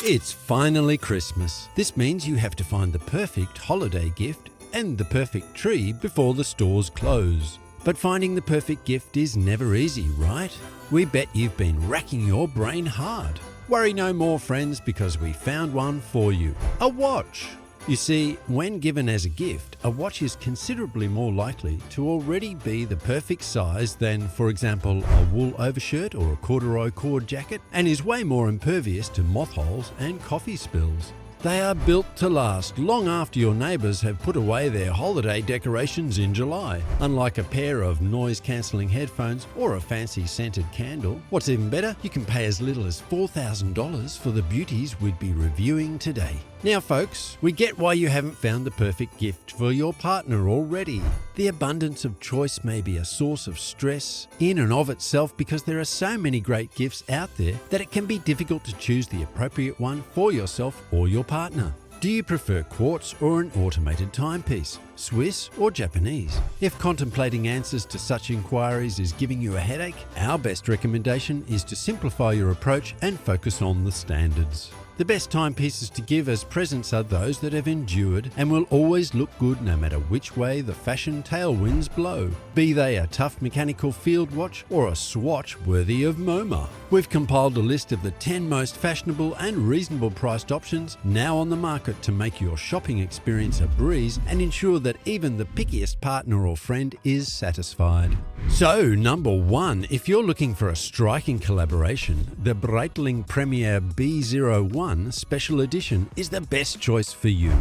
It's finally Christmas. This means you have to find the perfect holiday gift and the perfect tree before the stores close. But finding the perfect gift is never easy, right? We bet you've been racking your brain hard. Worry no more, friends, because we found one for you. A watch! You see, when given as a gift, a watch is considerably more likely to already be the perfect size than, for example, a wool overshirt or a corduroy cord jacket, and is way more impervious to moth holes and coffee spills. They are built to last long after your neighbours have put away their holiday decorations in July. Unlike a pair of noise-cancelling headphones or a fancy scented candle, what's even better, you can pay as little as $4,000 for the beauties we'd be reviewing today. Now folks, we get why you haven't found the perfect gift for your partner already. The abundance of choice may be a source of stress in and of itself because there are so many great gifts out there that it can be difficult to choose the appropriate one for yourself or your partner. Do you prefer quartz or an automated timepiece, Swiss or Japanese? If contemplating answers to such inquiries is giving you a headache, our best recommendation is to simplify your approach and focus on the standards. The best timepieces to give as presents are those that have endured and will always look good no matter which way the fashion tailwinds blow, be they a tough mechanical field watch or a swatch worthy of MoMA. We've compiled a list of the 10 most fashionable and reasonable priced options now on the market to make your shopping experience a breeze and ensure that even the pickiest partner or friend is satisfied. So, number 1, if you're looking for a striking collaboration, the Breitling Premier B01 Special Edition is the best choice for you.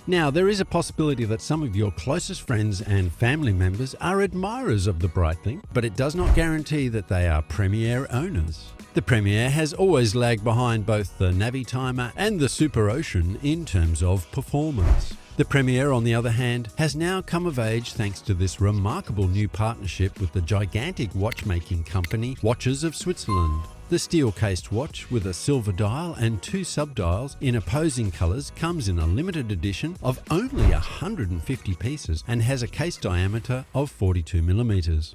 Now, there is a possibility that some of your closest friends and family members are admirers of the Breitling, but it does not guarantee that they are Premier owners. The Premier has always lagged behind both the Navitimer and the Super Ocean in terms of performance. The Premier, on the other hand, has now come of age thanks to this remarkable new partnership with the gigantic watchmaking company Watches of Switzerland. The steel-cased watch with a silver dial and 2 subdials in opposing colours comes in a limited edition of only 150 pieces and has a case diameter of 42mm.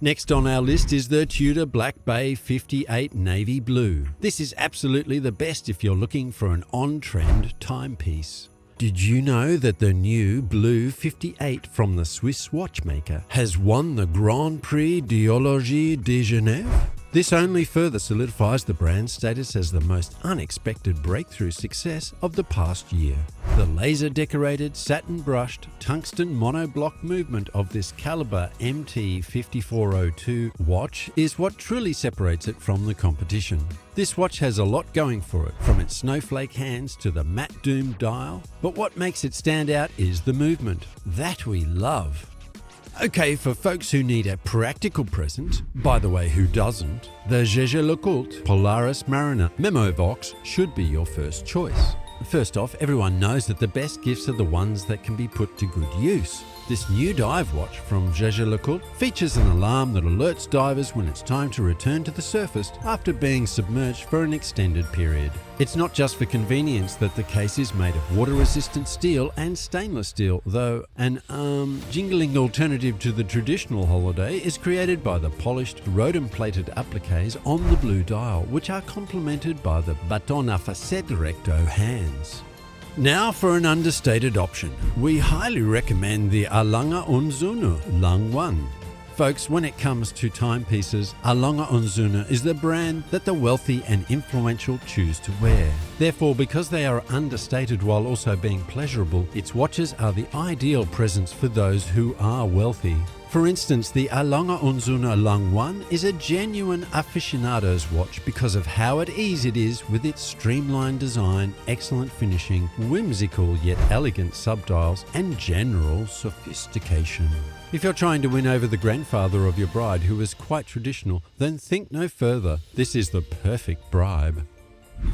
Next on our list is the Tudor Black Bay 58 Navy Blue. This is absolutely the best if you're looking for an on-trend timepiece. Did you know that the new Blue 58 from the Swiss watchmaker has won the Grand Prix d'Horlogerie de Genève? This only further solidifies the brand's status as the most unexpected breakthrough success of the past year. The laser-decorated, satin-brushed, tungsten monoblock movement of this caliber MT5402 watch is what truly separates it from the competition. This watch has a lot going for it, from its snowflake hands to the matte doom dial, but what makes it stand out is the movement. That we love. Okay, for folks who need a practical present, by the way, who doesn't, the Jaeger-LeCoultre Polaris Mariner Memovox should be your first choice. First off, everyone knows that the best gifts are the ones that can be put to good use. This new dive watch from Jaeger-LeCoultre features an alarm that alerts divers when it's time to return to the surface after being submerged for an extended period. It's not just for convenience that the case is made of water-resistant steel and stainless steel, though an jingling alternative to the traditional holiday is created by the polished rhodum-plated appliques on the blue dial, which are complemented by the baton à facette recto hands. Now for an understated option. We highly recommend the A Lange und Söhne Lang 1. Folks, when it comes to timepieces, A Lange und Söhne is the brand that the wealthy and influential choose to wear. Therefore, because they are understated while also being pleasurable, its watches are the ideal presents for those who are wealthy. For instance, the A Lange und Söhne Lang 1 is a genuine aficionado's watch because of how at ease it is with its streamlined design, excellent finishing, whimsical yet elegant subdials, and general sophistication. If you're trying to win over the grandfather of your bride who is quite traditional, then think no further. This is the perfect bribe.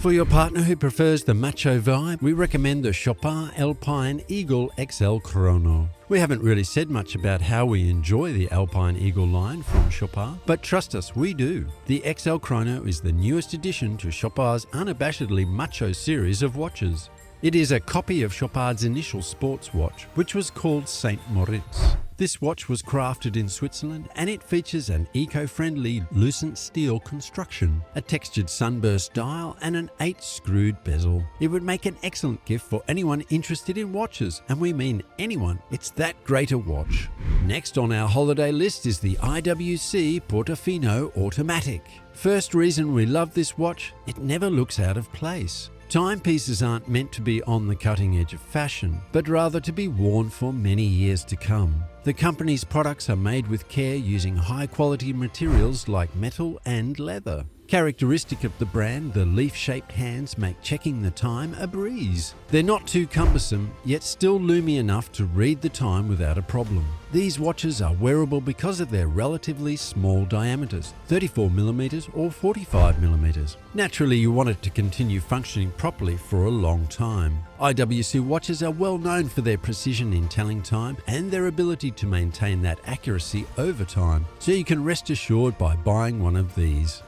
For your partner who prefers the macho vibe, we recommend the Chopin Alpine Eagle XL Chrono. We haven't really said much about how we enjoy the Alpine Eagle line from Chopin, but trust us, we do. The XL Chrono is the newest addition to Chopin's unabashedly macho series of watches. It is a copy of Chopard's initial sports watch, which was called St. Moritz. This watch was crafted in Switzerland and it features an eco-friendly lucent steel construction, a textured sunburst dial and an 8-screwed bezel. It would make an excellent gift for anyone interested in watches, and we mean anyone. It's that great a watch. Next on our holiday list is the IWC Portofino Automatic. First reason we love this watch, it never looks out of place. Timepieces aren't meant to be on the cutting edge of fashion, but rather to be worn for many years to come. The company's products are made with care using high-quality materials like metal and leather. Characteristic of the brand, the leaf-shaped hands make checking the time a breeze. They're not too cumbersome, yet still loomy enough to read the time without a problem. These watches are wearable because of their relatively small diameters, 34mm or 45mm. Naturally, you want it to continue functioning properly for a long time. IWC watches are well known for their precision in telling time and their ability to maintain that accuracy over time, so you can rest assured by buying one of these.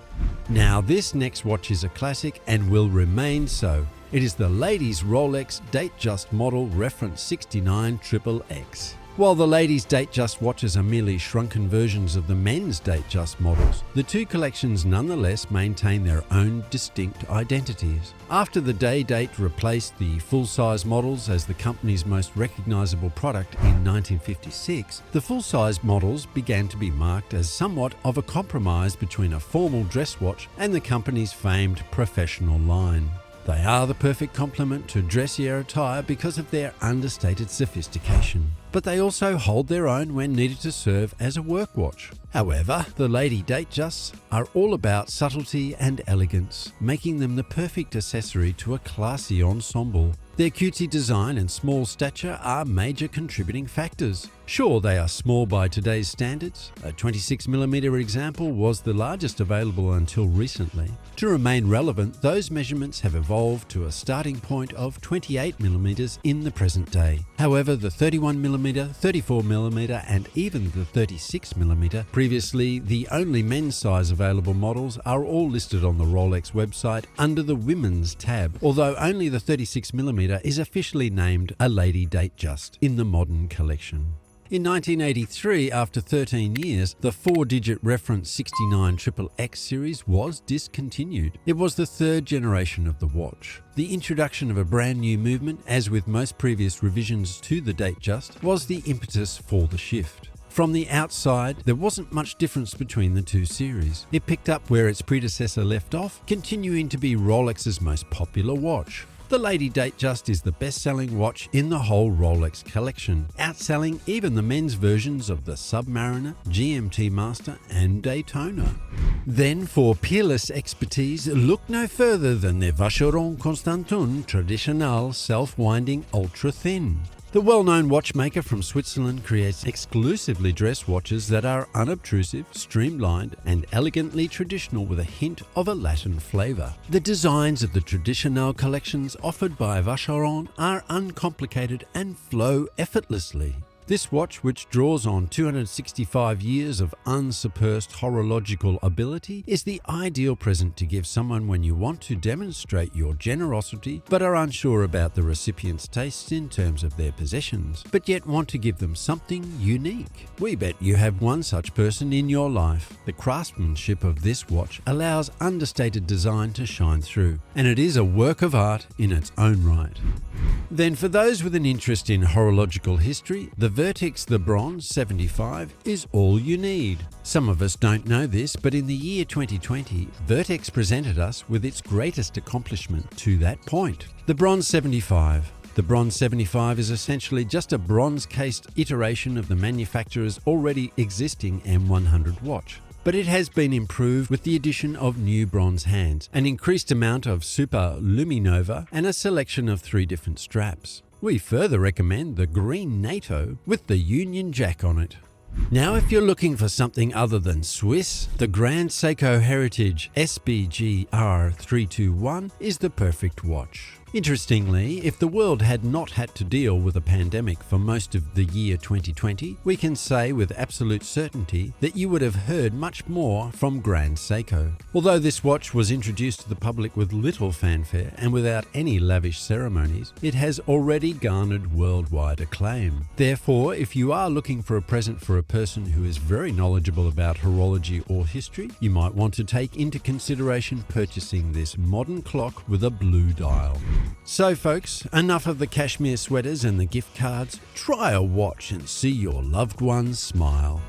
Now, this next watch is a classic and will remain so. It is the ladies' Rolex Datejust model reference 69XXX. While the ladies' Datejust watches are merely shrunken versions of the men's Datejust models, the two collections nonetheless maintain their own distinct identities. After the Day-Date replaced the full-size models as the company's most recognizable product in 1956, the full-size models began to be marked as somewhat of a compromise between a formal dress watch and the company's famed professional line. They are the perfect complement to dressier attire because of their understated sophistication, but they also hold their own when needed to serve as a work watch. However, the Lady Datejusts are all about subtlety and elegance, making them the perfect accessory to a classy ensemble. Their cutesy design and small stature are major contributing factors. Sure, they are small by today's standards. A 26mm example was the largest available until recently. To remain relevant, those measurements have evolved to a starting point of 28mm in the present day. However, the 31mm, 34mm and even the 36mm, previously the only men's size available models, are all listed on the Rolex website under the women's tab, although only the 36mm is officially named a Lady Datejust in the modern collection. In 1983, after 13 years, the 4-digit reference 69XXX series was discontinued. It was the third generation of the watch. The introduction of a brand new movement, as with most previous revisions to the Datejust, was the impetus for the shift. From the outside, there wasn't much difference between the two series. It picked up where its predecessor left off, continuing to be Rolex's most popular watch. The Lady Datejust is the best-selling watch in the whole Rolex collection, outselling even the men's versions of the Submariner, GMT Master and Daytona. Then, for peerless expertise, look no further than the Vacheron Constantin Traditional Self-Winding Ultra Thin. The well-known watchmaker from Switzerland creates exclusively dress watches that are unobtrusive, streamlined, and elegantly traditional with a hint of a Latin flavour. The designs of the Traditional collections offered by Vacheron are uncomplicated and flow effortlessly. This watch, which draws on 265 years of unsurpassed horological ability, is the ideal present to give someone when you want to demonstrate your generosity but are unsure about the recipient's tastes in terms of their possessions, but yet want to give them something unique. We bet you have one such person in your life. The craftsmanship of this watch allows understated design to shine through, and it is a work of art in its own right. Then, for those with an interest in horological history, the Vertex The Bronze 75 is all you need. Some of us don't know this, but in the year 2020, Vertex presented us with its greatest accomplishment to that point, the Bronze 75. The Bronze 75 is essentially just a bronze-cased iteration of the manufacturer's already existing M100 watch. But it has been improved with the addition of new bronze hands, an increased amount of super luminova, and a selection of 3 different straps. We further recommend the green NATO with the Union Jack on it. Now, if you're looking for something other than Swiss, the Grand Seiko Heritage SBG R321 is the perfect watch. Interestingly, if the world had not had to deal with a pandemic for most of the year 2020, we can say with absolute certainty that you would have heard much more from Grand Seiko. Although this watch was introduced to the public with little fanfare and without any lavish ceremonies, it has already garnered worldwide acclaim. Therefore, if you are looking for a present for a person who is very knowledgeable about horology or history, you might want to take into consideration purchasing this modern clock with a blue dial. So folks, enough of the cashmere sweaters and the gift cards. Try a watch and see your loved ones smile.